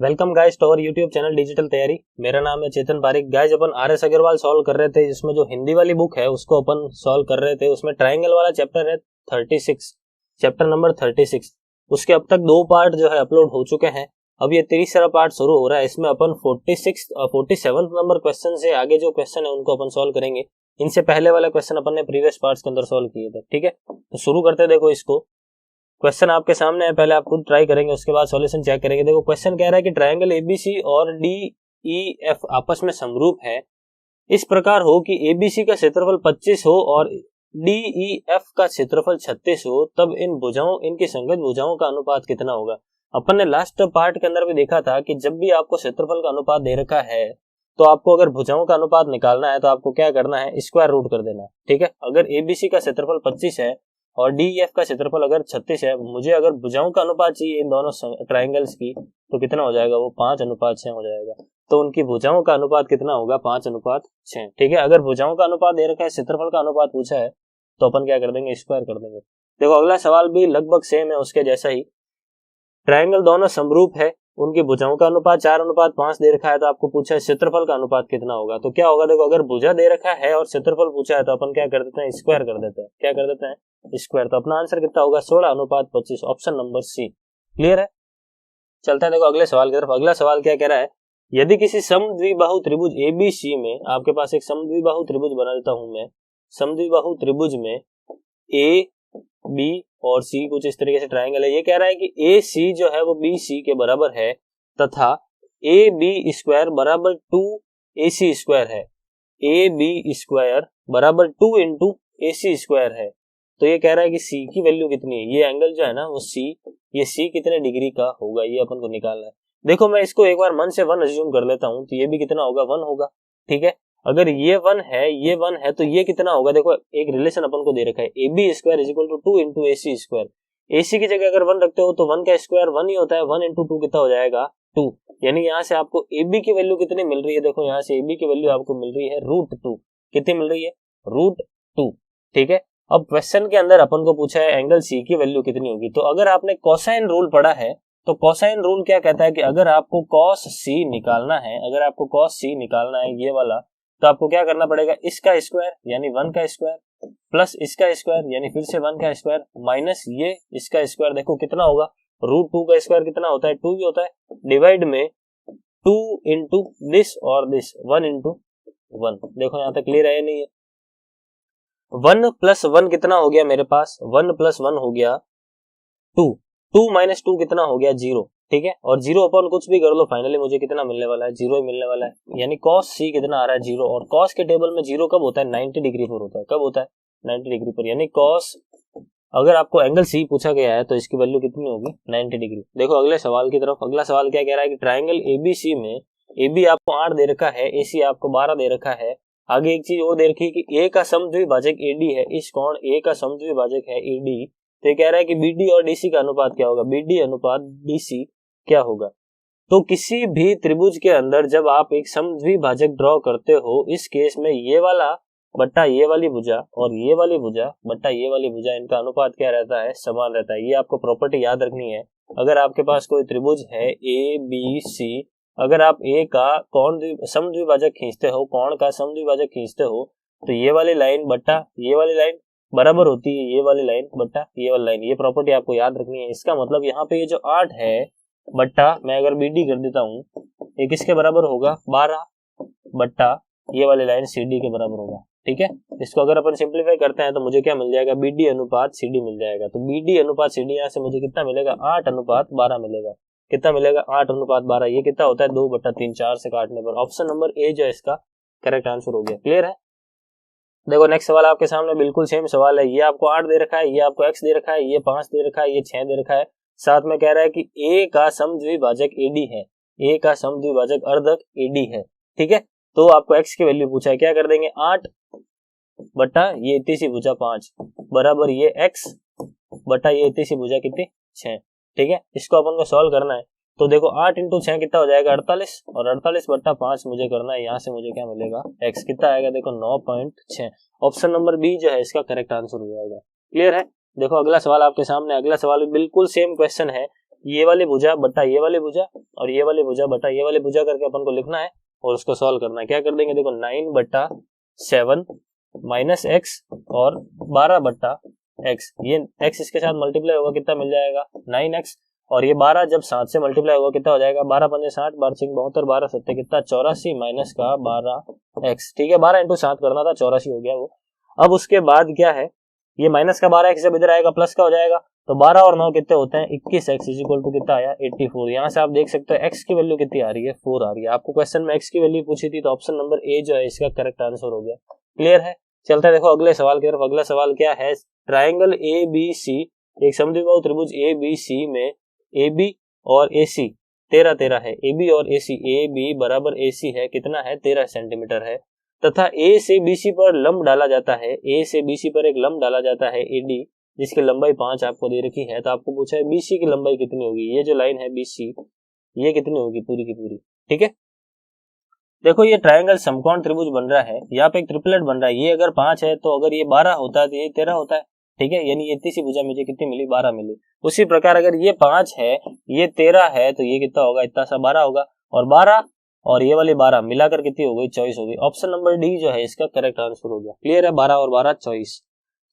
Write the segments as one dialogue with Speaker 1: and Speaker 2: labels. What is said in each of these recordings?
Speaker 1: Welcome guys to our YouTube channel digital Taiyari. मेरा नाम है चेतन पारिक। गाइस अपन RS अग्रवाल सॉल्व कर रहे थे, जिसमें जो हिंदी वाली बुक है उसको अपन सॉल्व कर रहे थे। उसमें ट्रायंगल वाला चैप्टर है 36, चैप्टर नंबर 36। उसके अब तक 2 पार्ट जो है अपलोड हो चुके हैं। अब ये 30वां पार्ट शुरू हो रहा है। इसमें अपन 47 नंबर क्वेश्चन से आगे जो क्वेश्चन है उनको अपन सॉल्व करेंगे। इनसे पहले वाला क्वेश्चन अपन ने प्रीवियस पार्ट्स के अंदर सॉल्व किए थे। ठीक है, तो शुरू करते। देखो, इसको क्वेश्चन आपके सामने है, पहले आप खुद ट्राई करेंगे, उसके बाद सॉल्यूशन चेक करेंगे। देखो, क्वेश्चन कह रहा है कि ट्रायंगल ABC और DEF आपस में समरूप है। इस प्रकार हो कि ABC का क्षेत्रफल 25 हो और DEF का क्षेत्रफल 36 हो, तब इनकी संगत भुजाओं का अनुपात कितना होगा। अपन ने लास्ट पार्ट के अंदर भी देखा था कि जब भी आपको क्षेत्रफल का अनुपात दे रखा है तो आपको अगर भुजाओं का अनुपात निकालना है तो आपको क्या करना है, स्क्वायर रूट कर देना है। ठीक है, अगर ABC का क्षेत्रफल 25 है और DEF का क्षेत्रफल अगर 36 है, मुझे अगर भुजाओं का अनुपात चाहिए इन दोनों ट्रायंगल्स की, तो कितना हो जाएगा, वो 5:6 हो जाएगा। तो उनकी भुजाओं का अनुपात कितना होगा, 5:6। ठीक है, अगर भुजाओं का अनुपात दे रखा है, क्षेत्रफल का अनुपात पूछा है, तो अपन क्या कर देंगे, स्क्वायर कर देंगे। देखो, अगला सवाल भी लगभग सेम है उसके जैसा ही। ट्रायंगल दोनों समरूप है, उनकी भुजाओं का अनुपात 4:5 दे रखा है, तो आपको पूछा है क्षेत्रफल का अनुपात कितना होगा। तो क्या होगा, देखो, अगर भुजा दे रखा है और क्षेत्रफल पूछा है तो अपन क्या कर देते हैं, स्क्वायर कर देते हैं। क्या कर देते हैं, स्क्वायर। तो अपना आंसर कितना होगा, 16:25, ऑप्शन नंबर सी। क्लियर है, चलता है। देखो अगले सवाल की तरफ। अगला सवाल क्या कह रहा है, यदि किसी समद्विबाहु त्रिभुज ABC में, आपके पास एक समद्विबाहु त्रिभुज बना देता हूं मैं, समद्विबाहु त्रिभुज में AB और C कुछ इस तरीके से ट्रायंगल है। ये कह रहा है कि AC जो है वो BC के बराबर है तथा AB स्क्वायर बराबर 2AC स्क्वायर है। AB स्क्वायर बराबर 2 इंटू AC स्क्वायर है। तो ये कह रहा है कि C की वैल्यू कितनी है। ये एंगल जो है ना वो C, ये C कितने डिग्री का होगा, ये अपन को निकालना है। देखो, मैं इसको एक बार मन से 1 अज्यूम कर लेता हूं, तो ये भी कितना होगा, 1 होगा। ठीक है, अगर ये 1 है, ये 1 है, तो ये कितना होगा। देखो, एक रिलेशन अपन को दे रखा है, AB square is equal to 2 into AC square. AC की जगह अगर 1 रखते हो तो 1 का स्क्वायर 1 ही होता है। 1 इंटू 2 कितना हो जाएगा, 2। यानी यहाँ से आपको AB की वैल्यू कितनी मिल रही है, देखो यहाँ से AB की वैल्यू आपको मिल रही है √2। कितनी मिल रही है, √2। ठीक है, अब क्वेश्चन के अंदर अपन को पूछा है एंगल C की वैल्यू कितनी होगी। तो अगर आपने कोसाइन रूल पढ़ा है तो कोसाइन रूल क्या कहता है कि अगर आपको cos C निकालना है, अगर आपको cos C निकालना है ये वाला, तो आपको क्या करना पड़ेगा, इसका स्क्वायर यानी 1 का स्क्वायर प्लस इसका स्क्वायर यानी फिर से 1 का स्क्वायर माइनस ये इसका स्क्वायर। देखो कितना होगा, √2 का स्क्वायर कितना होता है, 2 ही होता है, डिवाइड में 2 इंटू दिस और दिस, 1 इंटू 1। देखो यहाँ तक क्लियर है, नहीं है। 1 प्लस 1 कितना हो गया मेरे पास, 1 प्लस 1 हो गया 2, 2 माइनस 2 कितना हो गया, 0। ठीक है, और 0 अपन कुछ भी कर लो, फाइनली मुझे कितना मिलने वाला है, 0 ही मिलने वाला है। यानी cos C कितना आ रहा है, 0। और cos के टेबल में 0 कब होता है, 90 डिग्री पर होता है। कब होता है, 90 डिग्री पर। यानी cos, अगर आपको एंगल C पूछा गया है तो इसकी वैल्यू कितनी होगी, 90 डिग्री। देखो अगले सवाल की तरफ। अगला सवाल क्या कह रहा है कि ट्रायंगल ABC में AB आपको 8 दे रखा है, AC आपको 12 दे रखा है। आगे एक चीज और दे रखी है कि A का समद्विभाजक AD है, इस कोण A का समद्विभाजक है AD। तो ये कह रहा है कि BD और DC का अनुपात क्या होगा, BD अनुपात DC क्या होगा। तो किसी भी त्रिभुज के अंदर जब आप एक समद्विभाजक ड्रॉ करते हो, इस केस में ये वाला बट्टा ये वाली भुजा और ये वाली भुजा बट्टा ये वाली भुजा, इनका अनुपात क्या रहता है, समान रहता है। ये आपको प्रॉपर्टी याद रखनी है। अगर आपके पास कोई त्रिभुज है ABC, अगर आप A का कोण समद्विभाजक खींचते हो, कोण का समद्विभाजक खींचते हो, तो ये वाली लाइन बट्टा ये वाली लाइन बराबर होती है ये वाली लाइन बट्टा ये वाली लाइन। ये प्रॉपर्टी आपको याद रखनी है। इसका मतलब यहाँ पे ये जो 8 है बट्टा, मैं अगर BD कर देता हूँ, ये किसके बराबर होगा, 12 बट्टा ये वाली लाइन CD के बराबर होगा। ठीक है, इसको अगर अपन सिंप्लीफाई करते हैं तो मुझे क्या मिल जाएगा, BD अनुपात CD मिल जाएगा। तो BD अनुपात CD यहाँ से मुझे कितना मिलेगा, 8:12 मिलेगा। कितना मिलेगा, 8:12। ये कितना होता है, 2/3, 4 से काटने पर। ऑप्शन नंबर ए जो है इसका करेक्ट आंसर हो गया। क्लियर है। देखो नेक्स्ट सवाल आपके सामने बिल्कुल सेम सवाल है। ये आपको 8 दे रखा है, ये आपको x दे रखा है, ये 5 दे रखा है, ये 6 दे रखा है। साथ में कह रहा है कि A का समद्विभाजक AD है, A का समद्विभाजक अर्धक AD है। ठीक है, तो आपको x की वैल्यू पूछा है, क्या कर देंगे, 8 बट्टा ये इतनी सी भुजा 5 बराबर ये x बट्टा ये इतनी सी भुजा कितनी, 6। ठीक है, इसको अपन को सॉल्व करना है। तो देखो 8 इंटू 6 कितना हो जाएगा, 48, और 48 बट्टा 5 मुझे करना है। यहाँ से मुझे क्या मिलेगा, x कितना आएगा, देखो 9.6। ऑप्शन नंबर बी जो है इसका करेक्ट आंसर हो जाएगा। क्लियर है। देखो अगला सवाल आपके सामने। अगला सवाल बिल्कुल सेम क्वेश्चन है, ये वाली भुजा बटा ये वाली भुजा और ये वाली भुजा बटा ये वाली भुजा करके अपन को लिखना है और उसको सॉल्व करना है। क्या कर देंगे, देखो 9/7 माइनस एक्स और 12/x, ये x इसके साथ मल्टीप्लाई होगा कितना मिल जाएगा 9x, और ये 12 जब 7 से मल्टीप्लाई होगा कितना हो जाएगा 12 पंजे 60, 12 6 72, 12 7 कितना 84 माइनस का 12x। ठीक है, 12 × 7 करना था, 84 हो गया वो। अब उसके बाद क्या है, ये माइनस का 12x जब इधर आएगा प्लस का हो जाएगा, तो 12 और 9 कितने होते हैं 21x इक्वल टू कितना आया 84। यहाँ से आप देख सकते हो x की वैल्यू कितनी आ रही है 4 आ रही है। आपको क्वेश्चन में x की वैल्यू पूछी थी तो ऑप्शन नंबर ए जो है इसका करेक्ट आंसर हो गया। क्लियर है, चलते देखो अगले सवाल की तरफ। अगला सवाल क्या है, ट्राइंगल ABC, एक समद्विबाहु त्रिभुज ABC में AB और AC 13 है, AB और AC, AB बराबर AC है कितना है 13 सेंटीमीटर है, तथा A से BC पर लंब डाला जाता है, A से BC पर एक लंब डाला जाता है AD जिसकी लंबाई 5 आपको दे रखी है। तो आपको पूछा है BC की लंबाई कितनी होगी, ये जो लाइन है BC ये कितनी होगी पूरी की पूरी। ठीक है, देखो ये ट्रायंगल समकोण त्रिभुज बन रहा है, यहाँ पे एक ट्रिपलेट बन रहा है, ये अगर 5 है तो अगर ये 12 होता है तो ये 13 होता है। ठीक है, यानी ये तीसरी भुजा मुझे कितनी मिली 12 मिली। उसी प्रकार अगर ये 5 है ये 13 है तो ये कितना होगा इतना सा 12 होगा, और 12 और ये वाली 12 मिलाकर कितनी हो गई 24 हो गई। ऑप्शन नंबर डी जो है इसका करेक्ट आंसर हो गया। क्लियर है, 12 और 12 24।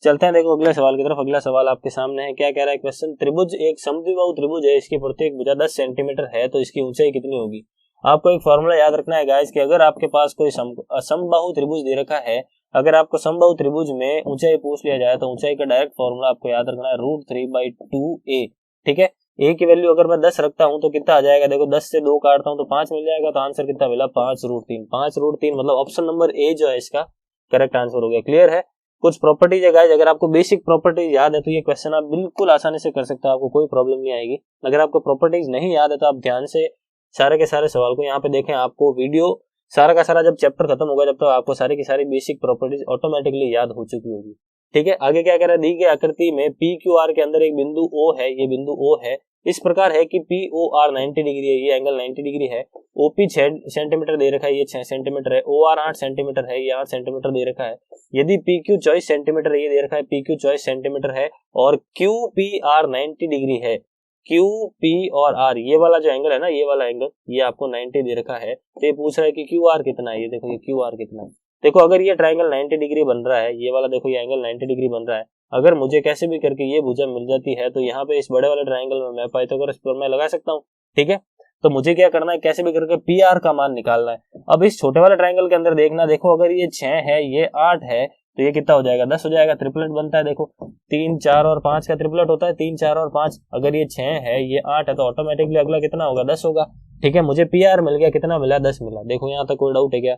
Speaker 1: चलते हैं देखो अगले सवाल की तरफ। अगला सवाल आपके सामने है, क्या कह रहा है क्वेश्चन, त्रिभुज एक समद्विबाहु त्रिभुज है, इसकी प्रत्येक भुजा 10 सेंटीमीटर है तो इसकी ऊंचाई कितनी होगी। आपको एक फॉर्मूला याद रखना है गाइस कि अगर आपके पास कोई समबाहु त्रिभुज दे रखा है, अगर आपको समबाहु त्रिभुज में ऊंचाई पूछ लिया जाए तो ऊंचाई का डायरेक्ट फॉर्मूला आपको याद रखना है √3/2a। ठीक है, a की वैल्यू अगर मैं 10 रखता हूं तो कितना आ जाएगा, देखो 10 से 2 काटता हूं तो 5 मिल जाएगा, तो आंसर कितना मिला 5√3। 5√3 मतलब ऑप्शन नंबर ए जो है इसका करेक्ट आंसर हो गया। क्लियर है, कुछ प्रॉपर्टीज है गाइस, अगर आपको बेसिक प्रॉपर्टीज याद है तो ये क्वेश्चन आप बिल्कुल आसानी से कर सकते हो, आपको कोई प्रॉब्लम नहीं आएगी। अगर आपको प्रॉपर्टीज नहीं याद है तो आप ध्यान से सारे के सारे सवाल को यहाँ पे देखें, आपको वीडियो सारा का सारा जब चैप्टर खत्म होगा जब तक आपको सारी की सारी बेसिक प्रॉपर्टीज ऑटोमेटिकली याद हो चुकी होगी। ठीक है, आगे क्या कह रहा है, दी गई आकृति में PQR के अंदर एक बिंदु O है, ये बिंदु O है इस प्रकार है कि POR 90 डिग्री है, ये एंगल 90 डिग्री है, OP 6 सेंटीमीटर दे रखा है, ये 6 सेंटीमीटर है, OR 8 सेंटीमीटर है, ये 8 सेंटीमीटर दे रखा है, यदि PQ 24 सेंटीमीटर ये दे रखा है, PQ 24 सेंटीमीटर है, और QPR 90 डिग्री है, QP और R ये वाला जो एंगल है ना, ये वाला एंगल ये आपको 90 दे रखा है, तो ये पूछ रहा है कि QR कितना है। ये देखो ये QR कितना है, देखो अगर ये ट्रायंगल 90 डिग्री बन रहा है, ये वाला देखो ये एंगल 90 डिग्री बन रहा है, अगर मुझे कैसे भी करके ये भुजा मिल जाती है तो यहाँ पे इस बड़े वाले ट्रायंगल में मैं पाइथागोरस प्रमेय लगा सकता हूँ। ठीक है, तो मुझे क्या करना है, कैसे भी करके PR का मान निकालना है। अब इस छोटे वाले ट्रायंगल के अंदर देखना, देखो अगर ये 6 है ये 8 है तो ये कितना हो जाएगा 10 हो जाएगा, ट्रिपलेट बनता है। देखो 3 4 और 5 का ट्रिपलेट होता है, 3 4 और 5, अगर ये 6 है ये 8 है तो ऑटोमेटिकली अगला कितना होगा 10 होगा। ठीक है, मुझे PR मिल गया, कितना मिला 10 मिला। देखो यहाँ तक कोई डाउट है क्या।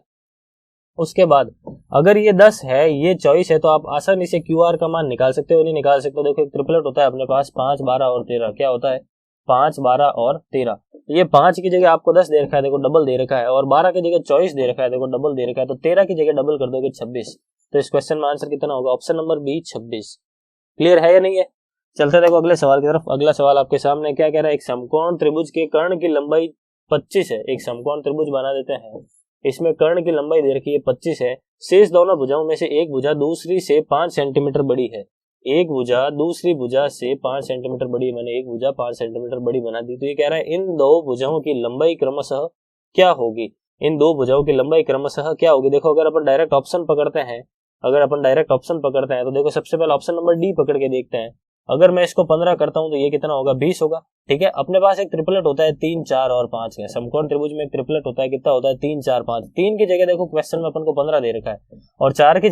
Speaker 1: उसके बाद अगर ये 10 है ये 24 है तो आप आसानी से QR का मान निकाल सकते हो, नहीं निकाल सकते हो। देखो एक ट्रिपलेट होता है अपने पास 5 12 और 13, क्या होता है 5 12 और 13, ये 5 की जगह आपको 10 दे रखा है, देखो डबल दे रखा है, और 12 की जगह 24 दे रखा है, देखो डबल दे रखा है, तो 13 की जगह डबल कर दोगे 26, तो इस क्वेश्चन में आंसर कितना होगा, ऑप्शन नंबर बी 26। क्लियर है या नहीं है। चलते देखो अगले सवाल की तरफ। अगला सवाल आपके सामने क्या कह रहा है, एक समकोण त्रिभुज के कर्ण की लंबाई 25 है, एक समकोण त्रिभुज बना देते हैं, इसमें कर्ण की लंबाई दे रखी है 25 है, शेष दोनों भुजाओं में से एक भुजा दूसरी से 5 सेंटीमीटर बड़ी है, एक भुजा दूसरी भुजा से 5 सेंटीमीटर बड़ी है, मैंने एक भुजा 5 सेंटीमीटर बड़ी बना दी। तो ये कह रहा है इन दो भुजाओं की लंबाई क्रमशः क्या होगी, इन दो भुजाओं की लंबाई क्रमशः क्या होगी। देखो अगर अपन डायरेक्ट ऑप्शन पकड़ते हैं, अगर अपन डायरेक्ट ऑप्शन पकड़ते हैं तो देखो सबसे पहले ऑप्शन नंबर डी पकड़ के देखते हैं, अगर मैं इसको 15 करता हूं तो ये कितना होगा 20 होगा। ठीक है, अपने पास एक ट्रिपलेट होता है 3 4 और 5 है, समकोण त्रिभुज में एक ट्रिपलेट होता है, कितना होता है 3 4 5, 3 की जगह देखो क्वेश्चन में अपन को 15 दे रखा है, और 4 की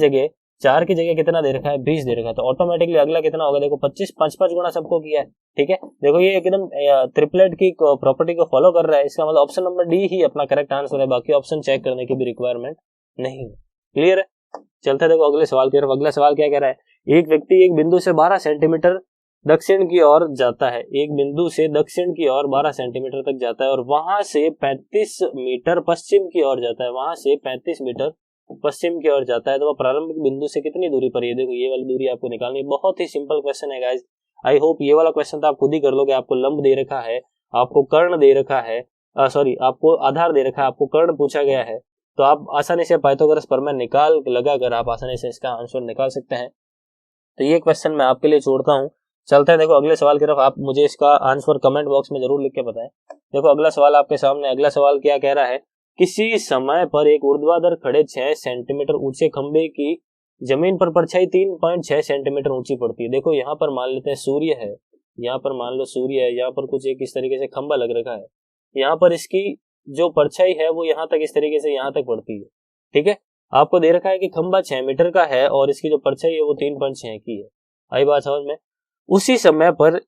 Speaker 1: जगह कितना दे रखा है 20 दे रखा है, तो ऑटोमेटिकली अगला कितना होगा, देखो 25 5 गुना सबको किया है। ठीक है, देखो ये एकदम ट्रिपलेट की प्रॉपर्टी को फॉलो कर रहा है, इसका मतलब ऑप्शन नंबर डी ही अपना करेक्ट आंसर है, बाकी ऑप्शन चेक करने की भी रिक्वायरमेंट नहीं। क्लियर है, चलते देखो अगले सवाल की तरफ। अगला सवाल क्या कह रहा है, एक व्यक्ति एक बिंदु से 12 सेंटीमीटर दक्षिण की ओर जाता है, एक बिंदु से दक्षिण की ओर 12 सेंटीमीटर तक जाता है, और वहां से 35 मीटर पश्चिम की ओर जाता है, वहां से 35 मीटर पश्चिम की ओर जाता है, तो वह प्रारंभिक बिंदु से कितनी दूरी पर है। देखो ये वाली दूरी आपको निकालनी है, बहुत ही सिंपल क्वेश्चन है गाइज। आई होप ये वाला क्वेश्चन तो आप खुद ही कर लोगे। आपको लंब दे रखा है, आपको कर्ण दे रखा है, आपको आधार दे रखा है, आपको कर्ण पूछा गया है, तो आप आसानी से पाइथागोरस प्रमेय निकाल लगाकर आप आसानी से इसका आंसर निकाल सकते हैं। तो ये क्वेश्चन मैं आपके लिए छोड़ता हूँ, चलते हैं देखो अगले सवाल की तरफ। आप मुझे इसका आंसर कमेंट बॉक्स में जरूर लिख के बताएं। देखो अगला सवाल आपके सामने। अगला सवाल क्या कह रहा है, किसी समय पर एक ऊर्ध्वाधर खड़े 6 सेंटीमीटर ऊंचे खंबे की जमीन पर परछाई 3.6 सेंटीमीटर ऊंची पड़ती है। देखो यहाँ पर मान लेते हैं सूर्य है, यहाँ पर मान लो सूर्य है, यहाँ पर कुछ एक इस तरीके से खंबा लग रखा है, यहाँ पर इसकी जो परछाई है वो यहाँ तक इस तरीके से यहाँ तक पड़ती है। ठीक है, आपको दे रखा है कि खंबा 6 मीटर का है और इसकी जो परछाई है वो 3.6 की है। आई बात समझ में। उसी समय पर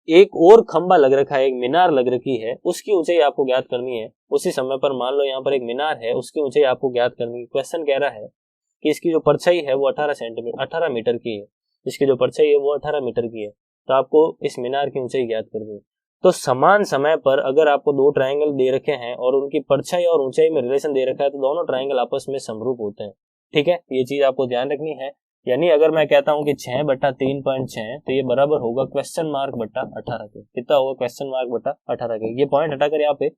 Speaker 1: एक और खंबा लग रखा है, एक मीनार लग रखी है, उसकी ऊंचाई आपको ज्ञात करनी है। उसी समय पर मान लो यहाँ पर एक मीनार है, उसकी ऊंचाई आपको ज्ञात करनी है। क्वेश्चन कह रहा है कि इसकी जो परछाई है वो 18 मीटर की है, इसकी जो परछाई है वो 18 मीटर की है, तो आपको इस मीनार की ऊंचाई ज्ञात करनी है। तो समान समय पर अगर आपको दो ट्राइंगल दे रखे हैं और उनकी परछाई और ऊंचाई में रिलेशन दे रखा है, तो दोनों ट्राइंगल आपस में समरूप होते हैं। ठीक है, ये चीज आपको ध्यान रखनी है। यानी अगर मैं कहता हूं कि 6/3.6 तो ये बराबर होगा क्वेश्चन मार्क बट्टा 18 के। कितना होगा? क्वेश्चन मार्क बट्टा 18 के। ये पॉइंट हटाकर यहाँ पे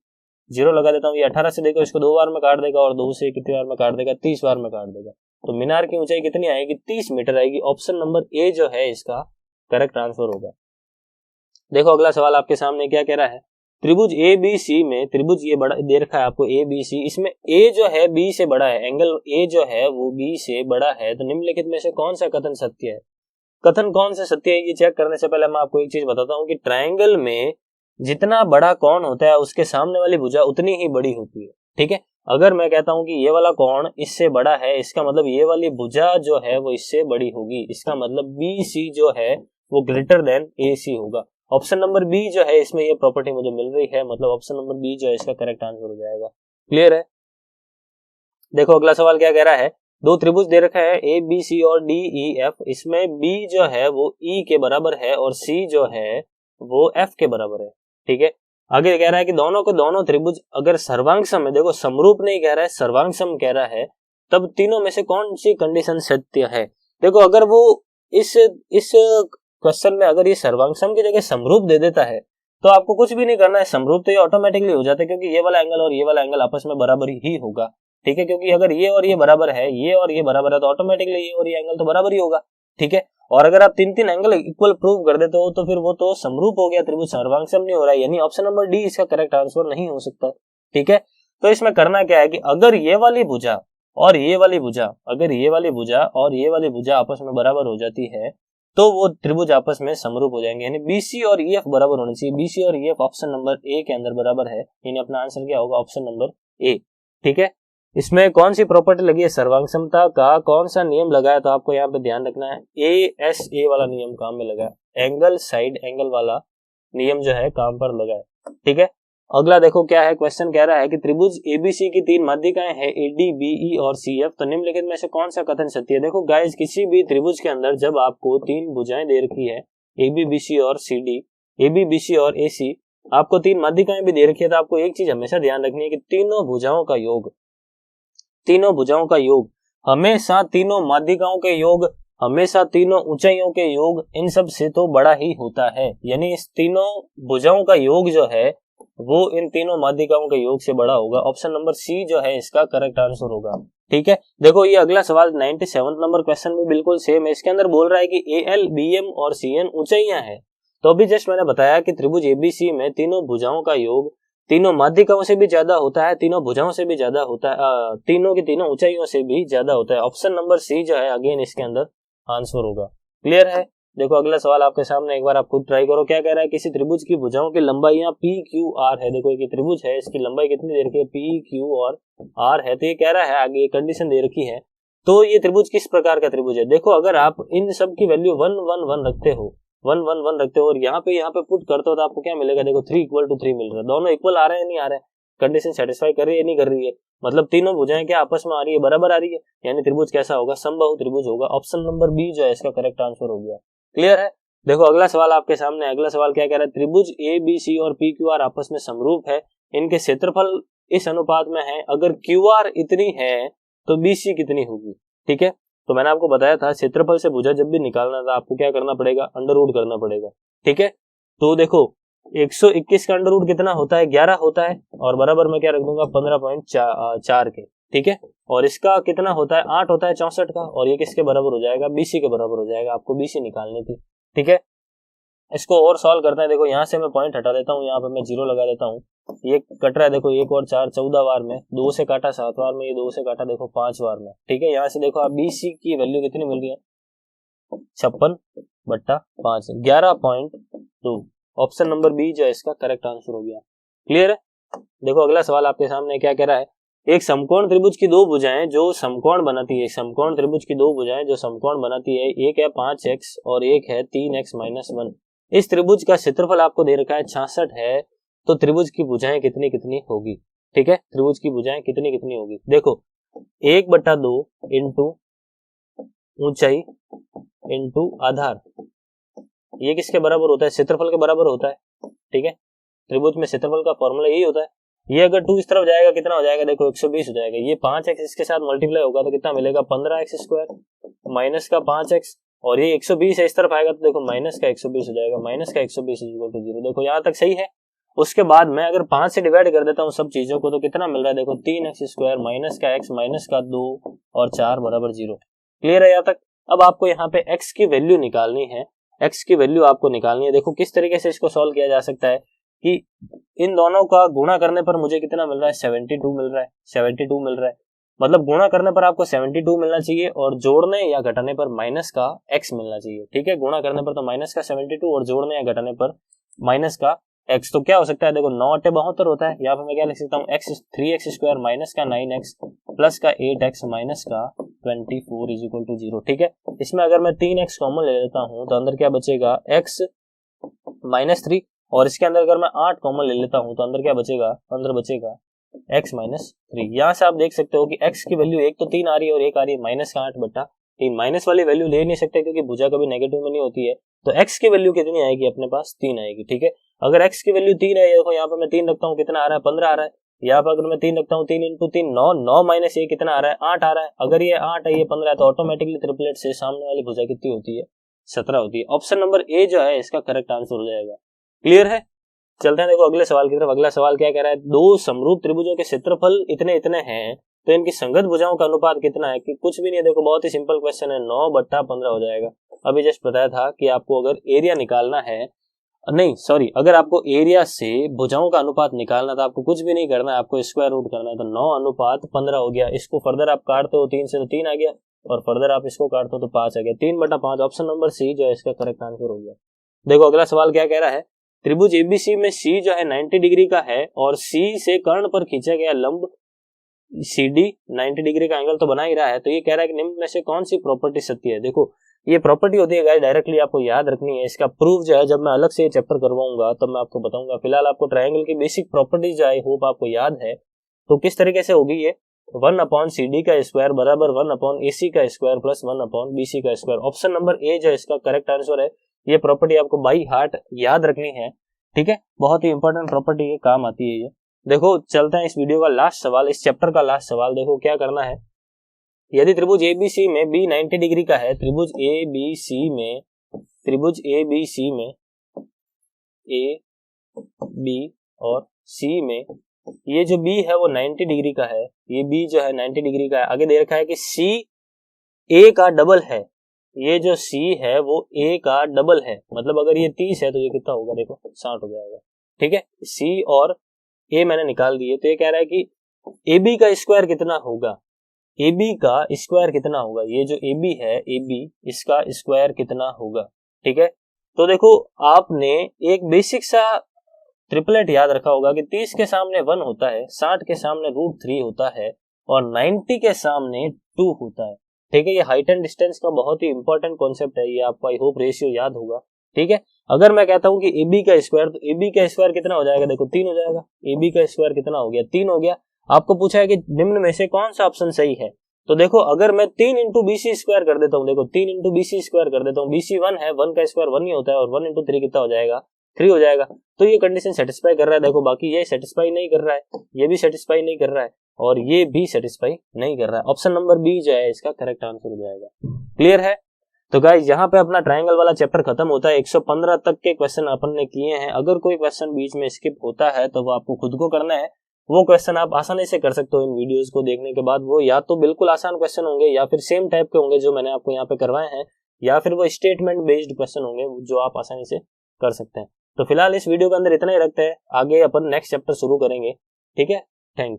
Speaker 1: 0 लगा देता हूँ। ये 18 से देखो इसको 2 बार में काट देगा और 2 से कितनी बार में काट देगा? 30 बार में काट देगा। तो मीनार की ऊंचाई कितनी आएगी? 30 मीटर आएगी। ऑप्शन नंबर ए जो है इसका करेक्ट आंसर होगा। देखो अगला सवाल आपके सामने क्या कह रहा है, त्रिभुज ए बी सी में त्रिभुज ये बड़ा दे रखा है आपको ए बी सी, इसमें ए जो है बी से बड़ा है, एंगल ए जो है वो बी से बड़ा है, तो निम्नलिखित में से कौन सा कथन सत्य है? कथन कौन सा सत्य है ये चेक करने से पहले मैं आपको एक चीज बताता हूँ कि ट्रायंगल में जितना बड़ा कोण होता है उसके सामने वाली भुजा उतनी ही बड़ी होती है। ठीक है, अगर मैं कहता हूं कि ये वाला कोण इससे बड़ा है, इसका मतलब ये वाली भुजा जो है वो इससे बड़ी होगी, इसका मतलब बी सी जो है वो ग्रेटर देन ए सी होगा। ऑप्शन नंबर बी जो है इसमें ये प्रॉपर्टी मुझे मिल रही है, मतलब ऑप्शन नंबर बी जो है इसका करेक्ट आंसर हो जाएगा। क्लियर है? देखो अगला सवाल क्या कह रहा है, दो त्रिभुज दे रखा है ए बी सी और डी ई एफ, इसमें बी जो है वो ई के बराबर है और सी जो है वो एफ के बराबर है। ठीक है, आगे कह रहा है कि दोनों को दोनों त्रिभुज अगर सर्वांग सम है, देखो समरूप नहीं कह रहा है, सर्वांग सम कह रहा है, तब तीनों में से कौन सी कंडीशन सत्य है? देखो अगर वो इस क्वेश्चन में अगर ये सर्वांग सम की जगह समरूप दे देता है तो आपको कुछ भी नहीं करना है, समरूप तो ये ऑटोमेटिकली हो जाता है, क्योंकि ये वाला एंगल और ये वाला एंगल आपस में बराबर ही होगा। ठीक है, क्योंकि अगर ये और ये बराबर है, ये और ये बराबर है, तो ऑटोमेटिकली ये और ये एंगल तो बराबर ही होगा। ठीक है, और अगर आप तीन तीन एंगल इक्वल प्रूव कर देते हो तो फिर वो तो समरूप हो गया, त्रिभुज सर्वांग सम नहीं हो रहा है, यानी ऑप्शन नंबर डी इसका करेक्ट आंसर नहीं हो सकता। ठीक है, तो इसमें करना क्या है कि अगर ये वाली भुजा और ये वाली भुजा, अगर ये वाली भुजा और ये वाली भुजा आपस में बराबर हो जाती है तो वो त्रिभुज आपस में समरूप हो जाएंगे, यानी बीसी और ईएफ बराबर होने चाहिए। बीसी और ईएफ ऑप्शन नंबर ए के अंदर बराबर है, यानी अपना आंसर क्या होगा? Option number A. ठीक है, इसमें कौन सी प्रॉपर्टी लगी है? सर्वांग समता का कौन सा नियम लगा है? तो आपको यहाँ पे ध्यान रखना है, ए वाला नियम काम में लगा है, एंगल साइड एंगल वाला नियम जो है काम पर लगा है। ठीक है, अगला देखो क्या है, क्वेश्चन कह रहा है कि त्रिभुज एबीसी की तीन माध्यिकाएं हैं एडी बीई और सीएफ, तो निम्नलिखित में से कौन सा कथन सत्य है? देखो गाइस, किसी भी त्रिभुज के अंदर जब आपको तीन भुजाएं दे रखी है एबी बीसी और सीडी, एबी बीसी और एसी, आपको तीन माध्यिकाएं भी दे रखी है, तो आपको एक चीज हमेशा ध्यान रखनी है कि तीनों भुजाओं का योग, तीनों भुजाओं का योग हमेशा, तीनों माध्यिकाओं के योग हमेशा, तीनों ऊंचाइयों के योग इन सब से तो बड़ा ही होता है, यानी इस तीनों भुजाओं का योग जो है वो इन तीनों माध्यिकाओं के योग से बड़ा होगा। ऑप्शन नंबर सी जो है इसका करेक्ट आंसर होगा। ठीक है, देखो ये अगला सवाल 97 नंबर क्वेश्चन में बिल्कुल सेम है। इसके अंदर बोल रहा है कि एल बीएम और सीएन ऊंचाइयां हैं, तो अभी जस्ट मैंने बताया कि त्रिभुज एबीसी में तीनों भुजाओं का योग तीनों माध्यिकाओं से भी ज्यादा होता है, तीनों भुजाओं से भी ज्यादा होता है, तीनों की तीनों ऊंचाइयों से भी ज्यादा होता है। ऑप्शन नंबर सी जो है अगेन इसके अंदर आंसर होगा। क्लियर है? देखो अगला सवाल आपके सामने, एक बार आप खुद ट्राई करो। क्या कह रहा है, किसी त्रिभुज की भुजाओं की लंबाई यहाँ पी क्यू आर है। देखो ये त्रिभुज है, इसकी लंबाई कितनी दे रखी है? पी क्यू और आर है। तो ये कह रहा है आगे कंडीशन दे रखी है, तो ये त्रिभुज किस प्रकार का त्रिभुज है? देखो अगर आप इन सब की वैल्यू 1 1 1 रखते हो, 1 1 1 रखते हो और यहाँ पे पुट करते हो, तो आपको क्या मिलेगा? देखो 3 = 3 मिल रहा है। दोनों इक्वल आ रहे हैं, नहीं आ रहे हैं? कंडीशन सेटिस्फाई कर रही है, नहीं कर रही है? मतलब तीनों भुजाएं क्या आपस में आ रही है? बराबर आ रही है, यानी त्रिभुज कैसा होगा? समबाहु त्रिभुज होगा। ऑप्शन नंबर बी जो है इसका करेक्ट आंसर हो गया। क्लियर है? देखो अगला सवाल आपके सामने, अगला सवाल क्या कह रहा है, त्रिभुज ए बी सी और पी क्यू आर आपस में समरूप है, इनके क्षेत्रफल इस अनुपात में है, अगर क्यू आर इतनी है तो बी सी कितनी होगी? ठीक है, तो मैंने आपको बताया था क्षेत्रफल से भुजा जब भी निकालना था आपको क्या करना पड़ेगा? अंडर रूट करना पड़ेगा। ठीक है, तो देखो 121 का अंडर रूट कितना होता है? 11 होता है, और बराबर में क्या रख दूंगा? 15.4 के। ठीक है, और इसका कितना होता है? 8 होता है 64 का, और ये किसके बराबर हो जाएगा? बीसी के बराबर हो जाएगा। आपको बीसी निकालनी थी। ठीक है, इसको और सॉल्व करते हैं। देखो यहाँ से मैं पॉइंट हटा देता हूँ, यहाँ पे मैं 0 लगा देता हूँ। ये कट रहा है, देखो 1 और 4 14 बार में, 2 से काटा 7 बार में, ये 2 से काटा देखो 5 बार में, ठीक है। यहाँ से देखो आप BC की वैल्यू कितनी मिल गई है, 56/5, 11.2। ऑप्शन नंबर बी जो है इसका करेक्ट आंसर हो गया। क्लियर है। देखो अगला सवाल आपके सामने क्या कह रहा है, एक समकोण त्रिभुज की दो भुजाएं जो समकोण बनाती है, समकोण त्रिभुज की दो भुजाएं जो समकोण बनाती है, एक है 5x और एक है 3x-1। इस त्रिभुज का क्षेत्रफल आपको दे रखा है 66 है, तो त्रिभुज की भुजाएं कितनी कितनी होगी, ठीक है। त्रिभुज की भुजाएं कितनी कितनी होगी, देखो 1/2 इंटू ऊंचाई इंटू आधार, ये किसके बराबर होता है, क्षेत्रफल के बराबर होता है, ठीक है। त्रिभुज में क्षेत्रफल का फॉर्मूला यही होता है। ये अगर 2 इस तरफ जाएगा कितना हो जाएगा, देखो 120 हो जाएगा। ये 5x इसके साथ मल्टीप्लाई होगा तो कितना मिलेगा, 15x² माइनस का 5x, और ये 120 है इस तरफ आएगा तो देखो माइनस का 120 हो जाएगा, माइनस का 120 = 0। देखो यहाँ तक सही है। उसके बाद मैं अगर 5 से डिवाइड कर देता हूँ सब चीजों को तो कितना मिल रहा है, देखो 3x² माइनस का x माइनस का 2 और 4 = 0। क्लियर है यहाँ तक। अब आपको यहाँ पे x की वैल्यू निकालनी है, x की वैल्यू आपको निकालनी है। देखो किस तरीके से इसको सॉल्व किया जा सकता है कि इन दोनों का गुणा करने पर मुझे कितना मिल रहा है, 72 मिल रहा है, 72 मिल रहा है। मतलब गुणा करने पर आपको 72 मिलना चाहिए और जोड़ने या घटाने पर माइनस का x मिलना चाहिए, ठीक है। गुणा करने पर तो माइनस का 72 और जोड़ने या घटाने पर माइनस का x। तो क्या हो सकता है, देखो 9×8 = 72 होता है। यहाँ पे मैं क्या लिख सकता हूँ, x 3x² माइनस का 9x प्लस का 8x माइनस का 24 = 0, ठीक है। इसमें अगर मैं 3x कॉमन ले लेता हूँ तो अंदर क्या बचेगा, x -3, और इसके अंदर अगर मैं 8 कॉमन ले लेता हूँ तो अंदर क्या बचेगा, अंदर बचेगा x -3। यहाँ से आप देख सकते हो कि x की वैल्यू एक तो 3 आ रही है और एक आ रही है -8/3। माइनस वाली वैल्यू ले नहीं सकते क्योंकि भुजा कभी नेगेटिव में नहीं होती है, तो x की वैल्यू कितनी आएगी, अपने पास 3 आएगी, ठीक है। अगर x की वैल्यू 3 है, देखो यहाँ पे मैं 3 रखता हूँ, कितना आ रहा है, 15 आ रहा है। यहाँ पर अगर मैं 3 रखता हूँ, 3 × 3 9, 9 माइनस ये कितना आ रहा है, 8 आ रहा है। अगर ये 8 है ये 15 है तो ऑटोमेटिकली ट्रिपलेट से सामने वाली भुजा कितनी होती है, 17 होती है। ऑप्शन नंबर ए जो है इसका करेक्ट आंसर हो जाएगा। क्लियर है। चलते हैं देखो अगले सवाल की तरफ। अगला सवाल क्या कह रहा है, दो समरूप त्रिभुजों के क्षेत्रफल इतने इतने हैं तो इनकी संगत भुजाओं का अनुपात कितना है, कि कुछ भी नहीं है। देखो बहुत ही सिंपल क्वेश्चन है, 9/15 हो जाएगा। अभी जस्ट बताया था कि आपको अगर एरिया निकालना है, नहीं सॉरी, अगर आपको एरिया से भुजाओं का अनुपात निकालना था, आपको कुछ भी नहीं करना है, आपको स्क्वायर रूट करना है। तो 9/15 हो गया। इसको फर्दर आप काटते हो 3 से तो 3 आ गया, और फर्दर आप इसको काटते हो तो 5 आ गया। 3/5 ऑप्शन नंबर सी जो है इसका करेक्ट आंसर हो गया। देखो अगला सवाल क्या कह रहा है, त्रिभुज एबीसी में सी जो है 90 डिग्री का है और सी से कर्ण पर खींचा गया लंब CD 90 डिग्री का एंगल तो बना ही रहा है। तो ये कह रहा है कि निम्न में से कौन सी प्रॉपर्टी सत्य है। देखो ये प्रॉपर्टी होती है गाइस, डायरेक्टली आपको याद रखनी है। इसका प्रूफ जो है जब मैं अलग से ये चैप्टर करवाऊंगा तब मैं आपको बताऊंगा। फिलहाल आपको ट्रायंगल की बेसिक प्रॉपर्टीज जो आई होप आपको याद है। तो किस तरीके से होगी ये, 1/CD का स्क्वायर बराबर 1/AC का स्क्वायर प्लस 1/BC का स्क्वायर। ऑप्शन नंबर ए जो इसका करेक्ट आंसर है। ये प्रॉपर्टी आपको बाई हार्ट याद रखनी है, ठीक है। बहुत ही इंपॉर्टेंट प्रॉपर्टी है, काम आती है ये। देखो चलते हैं इस वीडियो का लास्ट सवाल, इस चैप्टर का लास्ट सवाल। देखो क्या करना है, यदि त्रिभुज ABC में B 90 डिग्री का है, त्रिभुज ABC में A, B और C में ये जो B है वो 90 डिग्री का है, ये B जो है 90 डिग्री का है। आगे दे रखा है कि C A का डबल है, ये जो C है वो A का डबल है। मतलब अगर ये 30 है तो ये कितना होगा, देखो 60 हो जाएगा, ठीक है। C और A मैंने निकाल दिए। तो ये कह रहा है कि AB का स्क्वायर कितना होगा, AB का स्क्वायर कितना होगा, ये जो AB है AB इसका स्क्वायर कितना होगा, ठीक है। तो देखो आपने एक बेसिक सा ट्रिपलेट याद रखा होगा कि 30 के सामने 1 होता है, 60 के सामने √3 होता है और 90 के सामने 2 होता है, ठीक है। ये हाइट एंड डिस्टेंस का बहुत ही इंपॉर्टेंट कॉन्सेप्ट है, ये आपको आई होप रेशियो याद होगा, ठीक है। अगर मैं कहता हूं कि AB का स्क्वायर, तो AB का स्क्वायर कितना हो जाएगा, देखो 3 हो जाएगा। AB का स्क्वायर कितना हो गया, 3 हो गया। आपको पूछा है कि निम्न में से कौन सा ऑप्शन सही है। तो देखो अगर मैं 3 × BC स्क्वायर कर देता हूँ, देखो 3 × BC स्क्वायर कर देता हूँ, BC 1 है, 1 का स्क्वायर 1 ही होता है और 1 × 3 कितना हो जाएगा, 3 हो जाएगा। तो ये कंडीशन सेटिस्फाई कर रहा है। देखो बाकी ये सेटिस्फाई नहीं कर रहा है, ये भी सेटिस्फाई नहीं कर रहा है और ये भी सेटिस्फाई नहीं कर रहा है। ऑप्शन नंबर बी जो है इसका करेक्ट आंसर हो जाएगा। क्लियर है। तो गाइस यहाँ पे अपना ट्रायंगल वाला चैप्टर खत्म होता है। 115 तक के क्वेश्चन अपन ने किए हैं। अगर कोई क्वेश्चन बीच में स्किप होता है तो वो आपको खुद को करना है। वो क्वेश्चन आप आसानी से कर सकते हो इन वीडियोस को देखने के बाद। वो या तो बिल्कुल आसान क्वेश्चन होंगे या फिर सेम टाइप के होंगे जो मैंने आपको यहाँ पे करवाए हैं, या फिर वो स्टेटमेंट बेस्ड क्वेश्चन होंगे जो आप आसानी से कर सकते हैं। तो फिलहाल इस वीडियो के अंदर इतना ही रखते हैं, आगे अपन नेक्स्ट चैप्टर शुरू करेंगे। ठीक है, थैंक यू।